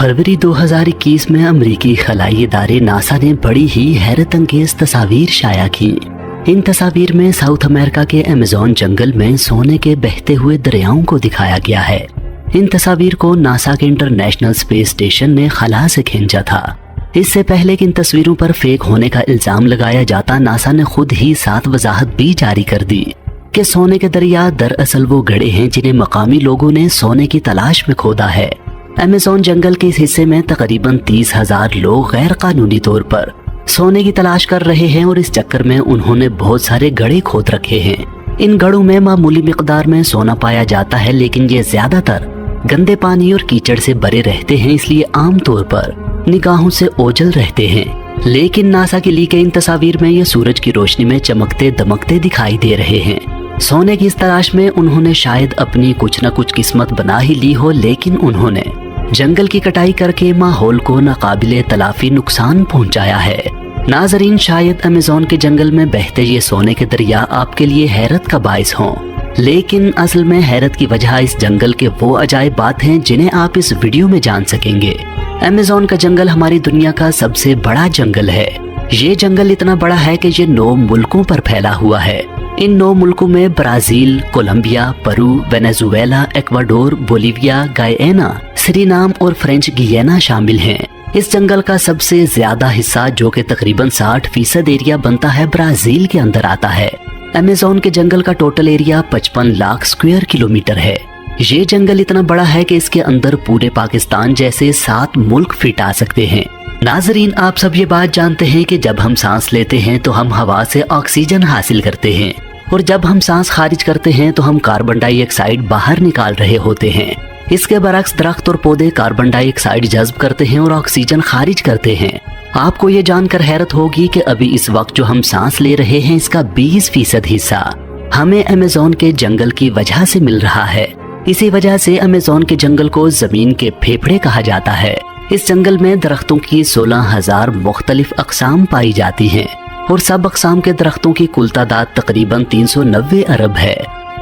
फरवरी 2021 में अमेरिकी खलाई इदारे नासा ने बड़ी ही हैरत अंगेज तस्वीर शाया की। इन तस्वीर में साउथ अमेरिका के अमेज़न जंगल में सोने के बहते हुए दरियाओं को दिखाया गया है। इन तस्वीर को नासा के इंटरनेशनल स्पेस स्टेशन ने खला से खींचा था। इससे पहले कि इन तस्वीरों पर फेक होने का इल्जाम लगाया जाता, नासा ने खुद ही साथ वजाहत भी जारी कर दी कि सोने के दरिया दरअसल वो गड्ढे हैं जिन्हें मकामी लोगों ने सोने की तलाश में खोदा है। अमेज़न जंगल के इस हिस्से में तकरीबन 30,000 लोग गैर कानूनी तौर पर सोने की तलाश कर रहे हैं और इस चक्कर में उन्होंने बहुत सारे गड्ढे खोद रखे हैं। इन गड्ढों में मामूली मिकदार में सोना पाया जाता है, लेकिन ये ज्यादातर गंदे पानी और कीचड़ से भरे रहते हैं, इसलिए आमतौर पर निगाहों से ओझल रहते हैं। लेकिन नासा की ली गई इन तस्वीर में ये सूरज की रोशनी में चमकते दमकते दिखाई दे रहे हैं। सोने की इस तलाश में उन्होंने शायद अपनी कुछ न कुछ किस्मत बना ही ली हो, लेकिन उन्होंने जंगल की कटाई करके माहौल को नाकाबिले तलाफी नुकसान पहुंचाया है। नाजरीन, शायद अमेज़न के जंगल में बहते ये सोने के दरिया आपके लिए हैरत का बाइस हों, लेकिन असल में हैरत की वजह इस जंगल के वो अजायब बात हैं जिन्हें आप इस वीडियो में जान सकेंगे। अमेज़न का जंगल हमारी दुनिया का सबसे बड़ा जंगल है। ये जंगल इतना बड़ा है कि ये 9 मुल्कों पर फैला हुआ है। इन 9 मुल्कों में Brazil, Colombia, Peru, Venezuela, Ecuador, Bolivia, Guyana, Suriname और फ्रेंच गियाना शामिल हैं। इस जंगल का सबसे ज्यादा हिस्सा, जो कि तकरीबन 60% एरिया बनता है, ब्राजील के अंदर आता है। अमेज़न के जंगल का total area 55 lakh square kilometre है। ये जंगल इतना बड़ा है कि इसके अंदर पूरे पाकिस्तान जैसे 7 मुल्क फिट आ सकते हैं। नाजरीन, आप सब ये बात जानते हैं कि जब हम सांस लेते हैं तो हम हवा से ऑक्सीजन हासिल करते हैं, और जब हम सांस खारिज करते हैं तो हम कार्बन डाइऑक्साइड बाहर निकाल रहे होते हैं। इसके बरक्स दरख्त और पौधे कार्बन डाइऑक्साइड जज्ब करते हैं और ऑक्सीजन खारिज करते हैं। आपको ये जानकर हैरत होगी कि अभी इस वक्त जो हम सांस ले रहे हैं, इसका 20% हिस्सा हमें अमेज़न के जंगल की वजह से मिल रहा है। इसी वजह से अमेज़न के जंगल को जमीन के फेफड़े कहा जाता है। इस जंगल में दरख्तों की 16,000 मुख्तलिफ अक़साम पाई जाती हैं और सब अक़साम के दरख्तों की कुल तादाद तकरीबन 390 अरब है।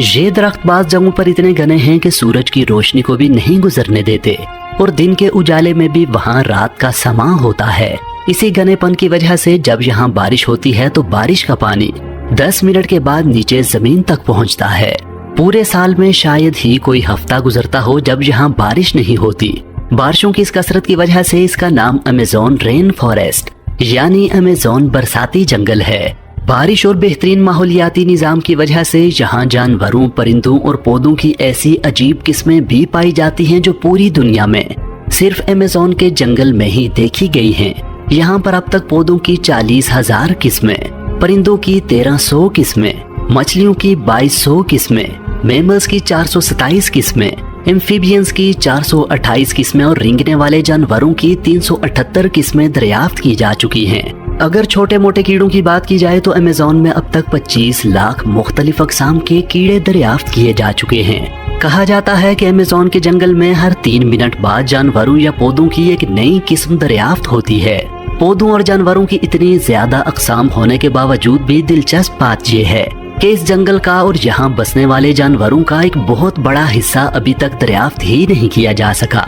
ये दरख्त बाज़ जगहों पर इतने घने हैं कि सूरज की रोशनी को भी नहीं गुजरने देते और दिन के उजाले में भी वहाँ रात का समा होता है। इसी घनेपन की वजह से जब यहाँ बारिश होती है तो बारिश का पानी 10 मिनट के बाद नीचे जमीन तक पहुँचता है। पूरे साल में शायद ही कोई हफ्ता गुजरता हो जब यहाँ बारिश नहीं होती। बारिशों की इस कसरत की वजह से इसका नाम अमेज़न रेन फॉरेस्ट यानी अमेज़न बरसाती जंगल है। बारिश और बेहतरीन माहौलियाती निज़ाम की वजह से यहाँ जानवरों, परिंदों और पौधों की ऐसी अजीब किस्में भी पाई जाती हैं जो पूरी दुनिया में सिर्फ अमेज़न के जंगल में ही देखी गई हैं। यहाँ पर अब तक पौधों की 40,000 किस्में, परिंदों की 1300 किस्में, मछलियों की 2200 किस्में, मैमल्स की 427 किस्में, एम्फीबियंस की 428 किस्में और रेंगने वाले जानवरों की 378 किस्में दरियाफ्त की जा चुकी हैं। अगर छोटे मोटे कीड़ों की बात की जाए तो अमेज़न में अब तक 25 लाख मुख्तलिफ अक़साम के कीड़े दरियाफ्त किए जा चुके हैं। कहा जाता है कि अमेज़न के जंगल में हर 3 मिनट बाद जानवरों या पौधों की एक नई किस्म दरियाफ्त होती है। पौधों और जानवरों की इतनी ज्यादा अक़साम होने के बावजूद भी दिलचस्प बात यह है कि इस जंगल का और यहाँ बसने वाले जानवरों का एक बहुत बड़ा हिस्सा अभी तक दरियाफ्त ही नहीं किया जा सका।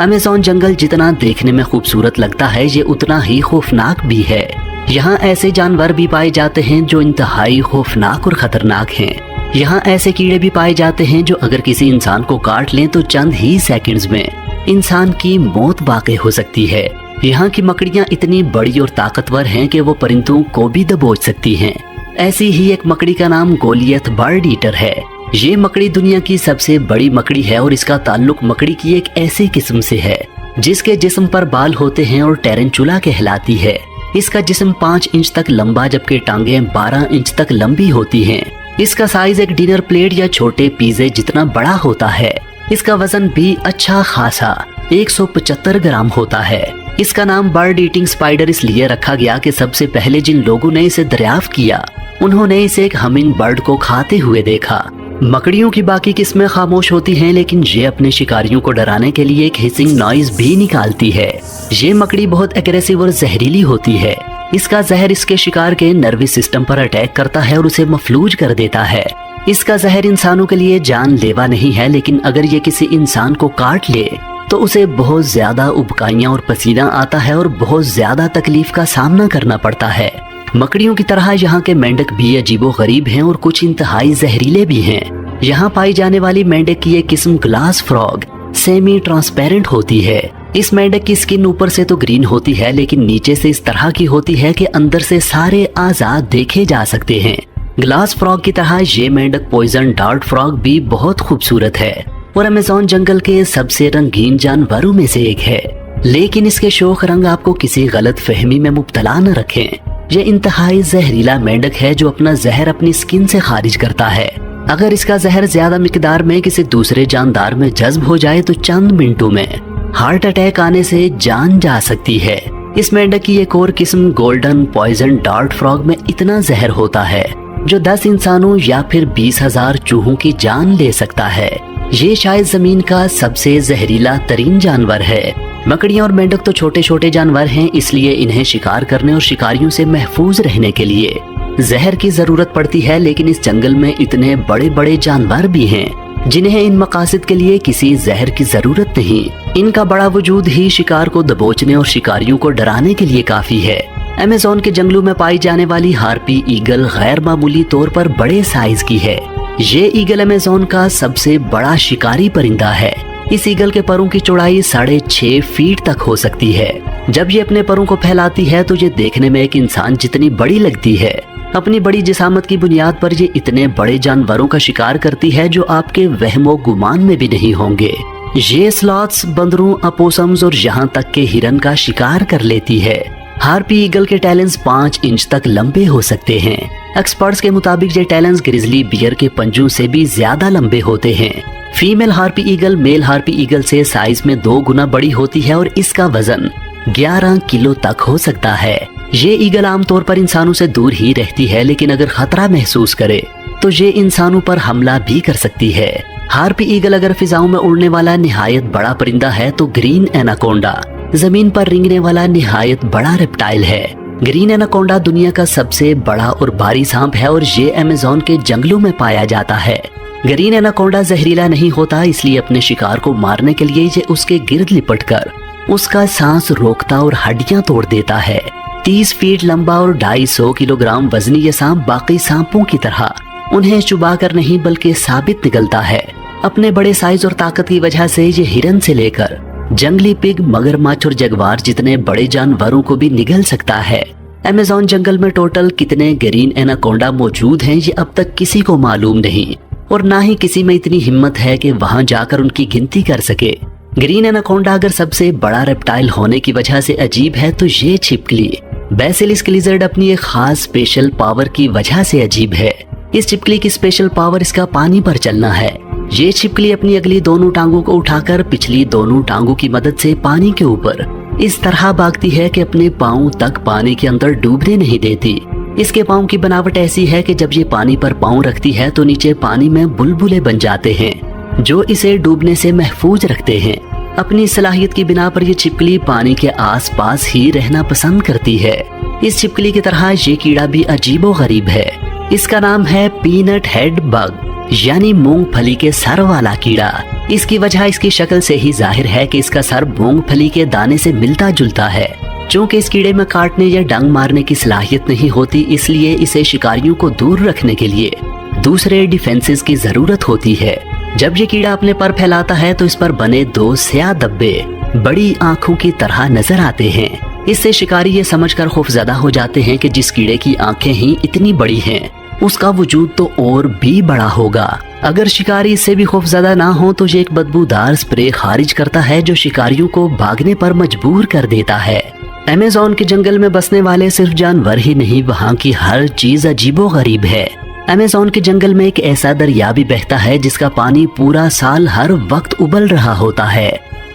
अमेज़न जंगल जितना देखने में खूबसूरत लगता है, ये उतना ही खौफनाक भी है। यहाँ ऐसे जानवर भी पाए जाते हैं जो इंतहाई खौफनाक और खतरनाक हैं। यहाँ ऐसे कीड़े भी पाए जाते हैं जो अगर किसी इंसान को काट लें तो चंद ही सेकंड्स में इंसान की मौत वाक़ई हो सकती है। यहाँ की मकड़ियाँ इतनी बड़ी और ताकतवर हैं कि वो परिंदों को भी दबोच सकती हैं। ऐसी ही एक मकड़ी का नाम गोलियत बर्ड ईटर है। ये मकड़ी दुनिया की सबसे बड़ी मकड़ी है और इसका ताल्लुक मकड़ी की एक ऐसी किस्म से है जिसके जिस्म पर बाल होते हैं और टेरेंचुला कहलाती है। इसका जिस्म 5 इंच तक लंबा जबकि टांगें 12 इंच तक लंबी होती हैं। इसका साइज एक डिनर प्लेट या छोटे पिज़्ज़े जितना बड़ा होता है। इसका वजन भी अच्छा खासा 175 ग्राम होता है। इसका नाम बर्ड ईटिंग स्पाइडर इसलिए रखा गया कि सबसे पहले जिन लोगों ने इसे दरियाफ्त किया उन्होंने इसे एक हमिंग बर्ड को खाते हुए देखा। मकड़ियों की बाकी किस्में खामोश होती हैं, लेकिन ये अपने शिकारियों को डराने के लिए एक हिसिंग नॉइज भी निकालती है। ये मकड़ी बहुत एग्रेसिव और जहरीली होती है। इसका जहर इसके शिकार के नर्वस सिस्टम पर अटैक करता है और उसे मफलूज कर देता है। इसका जहर इंसानों के लिए जानलेवा नहीं है, लेकिन अगर ये किसी इंसान को काट ले तो उसे बहुत ज्यादा उबकाइयां और पसीना आता है और बहुत ज्यादा तकलीफ का सामना करना पड़ता है। मकड़ियों की तरह यहाँ के मेंढक भी अजीबोगरीब हैं और कुछ इंतहाई जहरीले भी हैं। यहाँ पाई जाने वाली मेंढक की एक किस्म ग्लास फ्रॉग सेमी ट्रांसपेरेंट होती है। इस मेंढक की स्किन ऊपर से तो ग्रीन होती है, लेकिन नीचे से इस तरह की होती है कि अंदर से सारे आजाद देखे जा सकते हैं। ग्लास फ्रॉग की तरह ये मेंढक पॉइजन डार्ट फ्रॉग भी बहुत खूबसूरत है और अमेज़न जंगल के सबसे रंगीन जानवरों में से एक है। लेकिन इसके शोख रंग आपको किसी गलत फहमी में मुब्तला न रखें। ये इंतहाई जहरीला मेंढक है जो अपना जहर अपनी स्किन से खारिज करता है। अगर इसका जहर ज्यादा मिकदार में किसी दूसरे जानदार में जज्ब हो जाए तो चंद मिनटों में हार्ट अटैक आने से जान जा सकती है। इस मेंढक की एक और किस्म गोल्डन पॉइजन डार्ट फ्रॉग में इतना जहर होता है जो 10 इंसानों या फिर 20,000 चूहों की जान ले सकता है। ये शायद जमीन का सबसे जहरीला तरीन जानवर है। मकड़ियाँ और मेंढक तो छोटे छोटे जानवर हैं, इसलिए इन्हें शिकार करने और शिकारियों से महफूज रहने के लिए जहर की जरूरत पड़ती है। लेकिन इस जंगल में इतने बड़े बड़े जानवर भी हैं जिन्हें इन मकासद के लिए किसी जहर की जरूरत नहीं। इनका बड़ा वजूद ही शिकार को दबोचने और शिकारियों को डराने के लिए काफी है। अमेज़न के जंगलों में पाई जाने वाली हार्पी ईगल गैर मामूली तौर पर बड़े साइज की है। ये ईगल अमेज़न का सबसे बड़ा शिकारी परिंदा है। इस ईगल के परों की चौड़ाई 6.5 फीट तक हो सकती है। जब ये अपने परों को फैलाती है तो ये देखने में एक इंसान जितनी बड़ी लगती है। अपनी बड़ी जिसामत की बुनियाद पर ये इतने बड़े जानवरों का शिकार करती है जो आपके वहमो गुमान में भी नहीं होंगे। ये स्लॉथ्स, बंदरों, अपोसम्स और यहाँ तक के हिरन का शिकार कर लेती है। हार्पी ईगल के टैलेंस 5 इंच तक लंबे हो सकते हैं। एक्सपर्ट्स के मुताबिक ये टैलेंस ग्रिजली बियर के पंजों से भी ज्यादा लंबे होते हैं। Female harpy eagle male harpy eagle से साइज में 2 गुना बड़ी होती है और इसका वजन 11 किलो तक हो सकता है। ये ईगल आमतौर पर इंसानों से दूर ही रहती है, लेकिन अगर खतरा महसूस करे तो ये इंसानों पर हमला भी कर सकती है। हार्पी ईगल अगर फिजाओं में उड़ने वाला निहायत बड़ा परिंदा है तो ग्रीन एनाकोंडा जमीन पर रेंगने वाला निहायत बड़ा रेप्टाइल है। ग्रीन एनाकोंडा दुनिया का सबसे बड़ा और भारी सांप है और ये अमेज़न के जंगलों में पाया जाता है। ग्रीन एनाकोंडा जहरीला नहीं होता, इसलिए अपने शिकार को मारने के लिए ये उसके गिर्द लिपटकर उसका सांस रोकता और हड्डियां तोड़ देता है। 30 फीट लंबा और 250 किलोग्राम वजनी ये सांप बाकी सांपों की तरह उन्हें चुबा कर नहीं बल्कि साबित निकलता है। अपने बड़े साइज और ताकत की वजह से ये हिरन से लेकर जंगली पिग, मगरमच्छ और जगवार जितने बड़े जानवरों को भी निगल सकता है। अमेज़न जंगल में टोटल कितने ग्रीन एनाकोंडा मौजूद हैं ये अब तक किसी को मालूम नहीं और ना ही किसी में इतनी हिम्मत है कि वहां जाकर उनकी गिनती कर सके। ग्रीन एनाकोंडा अगर सबसे बड़ा रेप्टाइल होने की वजह से अजीब है तो ये छिपकली बेसिलिस्क लिजर्ड अपनी एक खास स्पेशल पावर की वजह से अजीब है। इस छिपकली की स्पेशल पावर इसका पानी पर चलना है। ये छिपकली अपनी अगली दोनों टांगों को उठाकर पिछली दोनों टांगों की मदद से पानी के ऊपर इस तरह भागती है कि अपने पांव तक पानी के अंदर डूबने नहीं देती। इसके पांव की बनावट ऐसी है कि जब ये पानी पर पांव रखती है तो नीचे पानी में बुलबुले बन जाते हैं जो इसे डूबने से महफूज रखते हैं। अपनी सलाहियत की बिना पर ये छिपकली पानी के आसपास ही रहना पसंद करती है। इस छिपकली की तरह ये कीड़ा भी अजीबोगरीब है। इसका नाम है पीनट हेड बग यानी मूंगफली के सर वाला कीड़ा। इसकी वजह इसकी शक्ल से ही जाहिर है कि इसका सर मूंगफली के दाने से मिलता जुलता है। चूंकि इस कीड़े में काटने या डंग मारने की सलाहियत नहीं होती, इसलिए इसे शिकारियों को दूर रखने के लिए दूसरे डिफेंसेस की जरूरत होती है। जब ये कीड़ा अपने पर फैलाता है तो इस पर बने 2 स्याह धब्बे बड़ी आंखों की तरह नजर आते हैं। इससे शिकारी ये समझकर खौफजदा हो जाते हैं कि जिस कीड़े की आंखें ही इतनी बड़ी हैं, उसका वजूद तो और भी बड़ा होगा। अगर शिकारी इससे भी खौफजदा ना हो तो ये एक बदबूदार स्प्रे खारिज करता है जो शिकारियों को भागने पर मजबूर कर देता है। अमेज़न के जंगल में बसने वाले सिर्फ जानवर ही नहीं, वहाँ की हर चीज अजीबोगरीब है। अमेज़न के जंगल में एक ऐसा दरिया भी बहता है जिसका पानी पूरा साल हर वक्त उबल रहा होता है।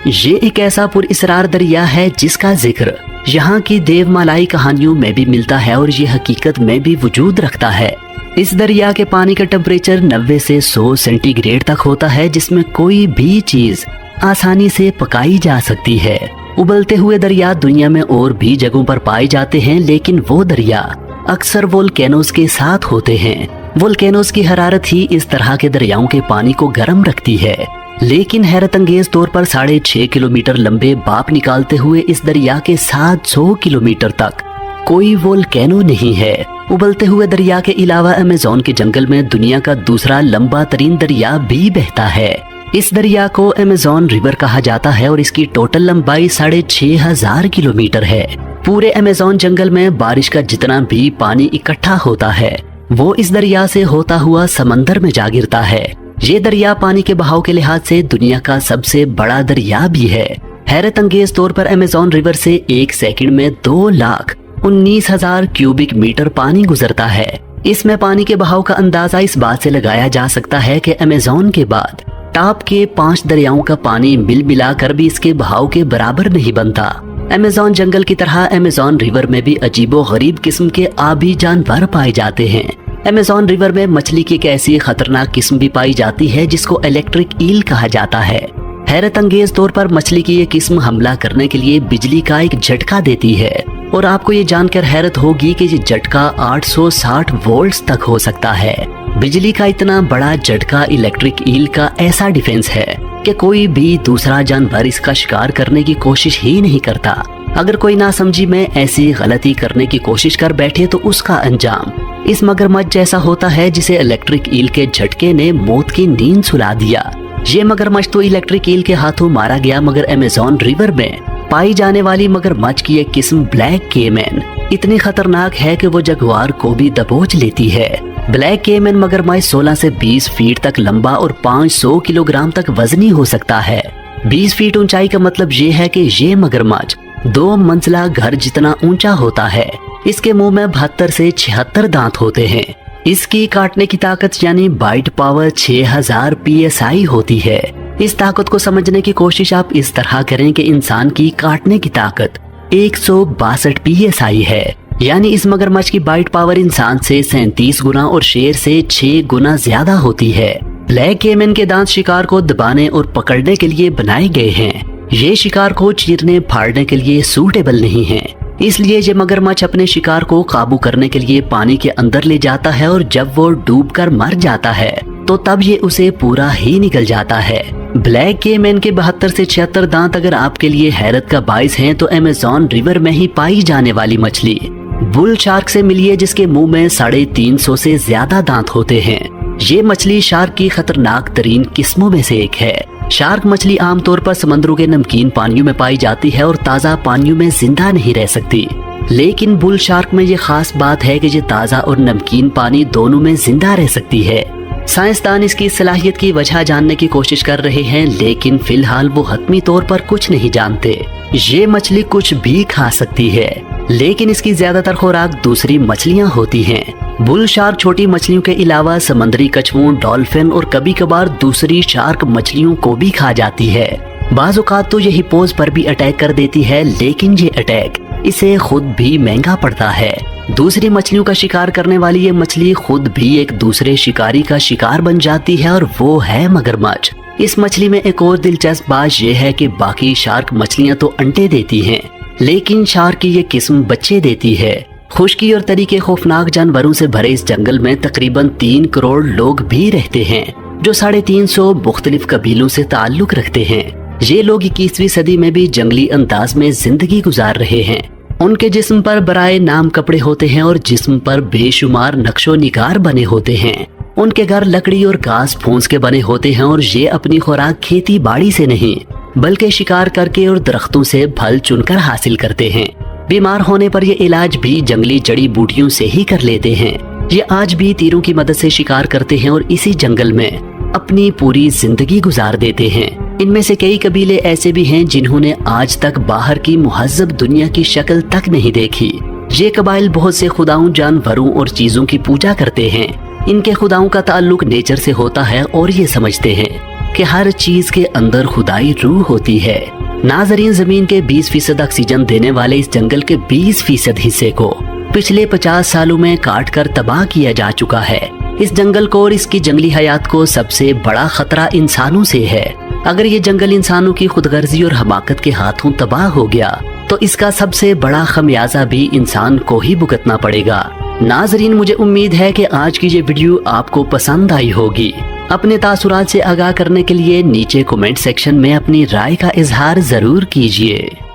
ये एक ऐसा पुरअसरार दरिया है जिसका जिक्र यहाँ की देवमालाई कहानियों में भी मिलता है और ये हकीकत में भी वजूद रखता है। इस दरिया के पानी का टेम्परेचर 90 से 100 सेंटीग्रेड तक होता है, जिसमें कोई भी चीज आसानी से पकाई जा सकती है। उबलते हुए दरिया दुनिया में और भी जगहों पर पाए जाते हैं, लेकिन वो दरिया अक्सर वोल्केनोस के साथ होते हैं। वोल्केनोस की हरारत ही इस तरह के दरियाओं के पानी को गर्म रखती है। लेकिन हैरत अंगेज तौर पर 6.5 किलोमीटर लंबे बाप निकालते हुए इस दरिया के 700 किलोमीटर तक कोई वोल्केनो नहीं है। उबलते हुए दरिया के अलावा अमेज़न के जंगल में दुनिया का दूसरा लंबा तरीन दरिया भी बहता है। इस दरिया को अमेज़न रिवर कहा जाता है और इसकी टोटल लंबाई 6,500 किलोमीटर है। पूरे अमेज़न जंगल में बारिश का जितना भी पानी इकट्ठा होता है वो इस दरिया से होता हुआ समंदर में जा गिरता है। ये दरिया पानी के बहाव के लिहाज से दुनिया का सबसे बड़ा दरिया भी है। हैरत अंगेज तौर पर अमेज़न रिवर से एक सेकंड में 2,19,000 क्यूबिक मीटर पानी गुजरता है। इसमें पानी के बहाव का अंदाजा इस बात से लगाया जा सकता है कि अमेज़न के बाद टॉप के 5 दरियाओं का पानी मिल मिलाकर भी इसके बहाव के बराबर नहीं बनता। अमेज़न जंगल की तरह अमेज़न रिवर में भी अजीबो गरीब किस्म के आबी जानवर पाए जाते हैं। अमेज़न रिवर में मछली की एक ऐसी खतरनाक किस्म भी पाई जाती है जिसको इलेक्ट्रिक ईल कहा जाता है। हैरत अंगेज तौर पर मछली की ये किस्म हमला करने के लिए बिजली का एक झटका देती है और आपको ये जानकर हैरत होगी कि ये झटका 860 वोल्ट्स तक हो सकता है। बिजली का इतना बड़ा झटका इलेक्ट्रिक ईल का ऐसा डिफेंस है कि कोई भी दूसरा जानवर इसका शिकार करने की कोशिश ही नहीं करता। अगर कोई नासमझी में ऐसी गलती करने की कोशिश कर बैठे तो उसका अंजाम इस मगरमच्छ जैसा होता है जिसे इलेक्ट्रिक ईल के झटके ने मौत की नींद सुला दिया। ये मगरमच्छ तो इलेक्ट्रिक ईल के हाथों मारा गया, मगर अमेज़न रिवर में पाई जाने वाली मगरमच्छ की एक किस्म ब्लैक केमन इतनी खतरनाक है कि वो जगुआर को भी दबोच लेती है। ब्लैक केमन मगरमच्छ 16 से 20 फीट तक लंबा और 500 किलोग्राम तक वजनी हो सकता है। 20 फीट ऊंचाई का मतलब ये है कि ये मगरमच्छ 2 मंजिला घर जितना ऊंचा होता है। इसके मुंह में 72 से 76 दांत होते हैं। इसकी काटने की ताकत यानी बाइट पावर 6000 PSI होती है। इस ताकत को समझने की कोशिश आप इस तरह करें कि इंसान की काटने की ताकत 162 PSI है, यानी इस मगरमच्छ की बाइट पावर इंसान से 37 गुना और शेर से 6 गुना ज्यादा होती है। ब्लैक केमन के दांत शिकार को दबाने और पकड़ने के लिए बनाए गए हैं। ये शिकार को चीरने फाड़ने के लिए सूटेबल नहीं है। इसलिए ये मगरमच्छ अपने शिकार को काबू करने के लिए पानी के अंदर ले जाता है और जब वो डूबकर मर जाता है तो तब ये उसे पूरा ही निगल जाता है। ब्लैक केमन के 72 से 76 दांत अगर आपके लिए हैरत का बाइस हैं तो अमेज़न रिवर में ही पाई जाने वाली मछली बुल शार्क से मिलिए जिसके मुंह में 350 से ज्यादा दांत होते हैं। ये मछली शार्क की खतरनाक तरीन किस्मों में से एक है। शार्क मछली आमतौर पर समंदरों के नमकीन पानियों में पाई जाती है और ताज़ा पानियों में जिंदा नहीं रह सकती, लेकिन बुल शार्क में ये खास बात है कि ये ताज़ा और नमकीन पानी दोनों में जिंदा रह सकती है। साइंसदान इसकी सलाहियत की वजह जानने की कोशिश कर रहे हैं, लेकिन फिलहाल वो हतमी तौर पर कुछ नहीं जानते। ये मछली कुछ भी खा सकती है, लेकिन इसकी ज्यादातर खुराक दूसरी मछलियाँ होती हैं। बुल शार्क छोटी मछलियों के अलावा समुद्री कछुओं, डॉल्फिन और कभी कभार दूसरी शार्क मछलियों को भी खा जाती है। बाज़ औक़ात तो ये हिप्पोज़ पर भी अटैक कर देती है, लेकिन ये अटैक इसे खुद भी महंगा पड़ता है। दूसरी मछलियों का शिकार करने वाली ये मछली खुद भी एक दूसरे शिकारी का शिकार बन जाती है और वो है मगरमच्छ। इस मछली में एक और दिलचस्प बात यह है कि बाकी शार्क मछलियां तो अंडे देती हैं, लेकिन शार्क की ये किस्म बच्चे देती है। खुश्की और तरीके खौफनाक जानवरों से भरे इस जंगल में तकरीबन 3 करोड़ लोग भी रहते हैं, जो 350 मुख्तलिफ कबीलों से ताल्लुक रखते हैं। ये लोग 21वीं सदी में भी जंगली अंदाज में जिंदगी गुजार रहे हैं। उनके जिस्म पर बराए नाम कपड़े होते हैं और जिस्म पर बेशुमार नक्शो निगार बने होते हैं। उनके घर लकड़ी और घास फूस के बने होते हैं और ये अपनी खुराक खेती बाड़ी से नहीं बल्कि शिकार करके और दरख्तों से फल चुनकर हासिल करते हैं। बीमार होने पर ये इलाज भी जंगली जड़ी बूटियों से ही कर लेते हैं। ये आज भी तीरों की मदद से शिकार करते हैं और इसी जंगल में अपनी पूरी जिंदगी गुजार देते हैं। इनमें से कई कबीले ऐसे भी हैं जिन्होंने आज तक बाहर की मुहज्जब दुनिया की शक्ल तक नहीं देखी। ये कबाइल बहुत से खुदाओं, जानवरों और चीजों की पूजा करते हैं। इनके खुदाओं का ताल्लुक नेचर से होता है और ये समझते हैं कि हर चीज के अंदर खुदाई रूह होती है। नाजरीन, जमीन के 20% ऑक्सीजन देने वाले इस जंगल के 20% हिस्से को पिछले 50 सालों में काट कर तबाह किया जा चुका है। इस जंगल को और इसकी जंगली हयात को सबसे बड़ा खतरा इंसानों से है। अगर ये जंगल इंसानों की खुदगर्जी और हमाकत के हाथों तबाह हो गया तो इसका सबसे बड़ा खमियाजा भी इंसान को ही भुगतना पड़ेगा। नाजरीन, मुझे उम्मीद है कि आज की ये वीडियो आपको पसंद आई होगी। اپنے تاثرات سے آگاہ کرنے کے لیے نیچے کمنٹ سیکشن میں اپنی رائے کا اظہار ضرور کیجیے۔